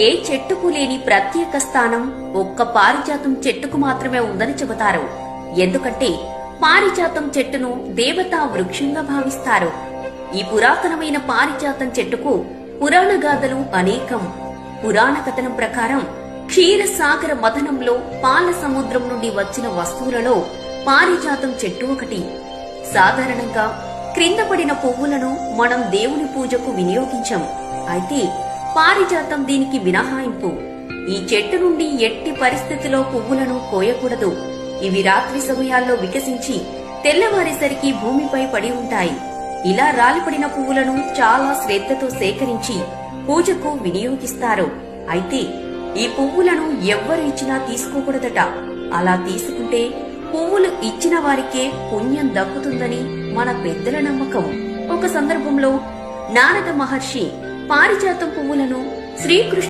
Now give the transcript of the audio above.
ఏ చెట్టుకు లేని ప్రత్యేక స్థానం ఒక్క పారిజాతం చెట్టుకు మాత్రమే ఉందని చెబుతారు. ఎందుకంటే పారిజాతం చెట్టును దేవతా వృక్షంగా భావిస్తారు. ఈ పురాతనమైన పారిజాతం చెట్టుకు పురాణ గాథలు అనేకం. పురాణ కథనం ప్రకారం క్షీరసాగర మథనంలో పాల సముద్రం నుండి వచ్చిన వస్తువులలో పారిజాతం చెట్టు ఒకటి. సాధారణంగా క్రింద పడిన పువ్వులను మనం దేవుని పూజకు వినియోగించం. అయితే పారిజాతం దీనికి మినహాయింపు. ఈ చెట్టు నుండి ఎట్టి పరిస్థితిలో పువ్వులను కోయకూడదు. ఇవి రాత్రి సమయాల్లో వికసించి తెల్లవారేసరికి భూమిపై పడి ఉంటాయి. ఇలా రాలిపడిన పువ్వులను చాలా శ్రద్ధతో సేకరించి పూజకు వినియోగిస్తారు. అయితే ఈ పువ్వులను ఎవ్వరు ఇచ్చినా తీసుకోకూడదట. అలా తీసుకుంటే పువ్వులు ఇచ్చిన వారికే పుణ్యం దక్కుతుందని మన పెద్దల నమ్మకం. ఒక సందర్భంలో నారద మహర్షి పారిజాతం పువ్వులను శ్రీకృష్ణ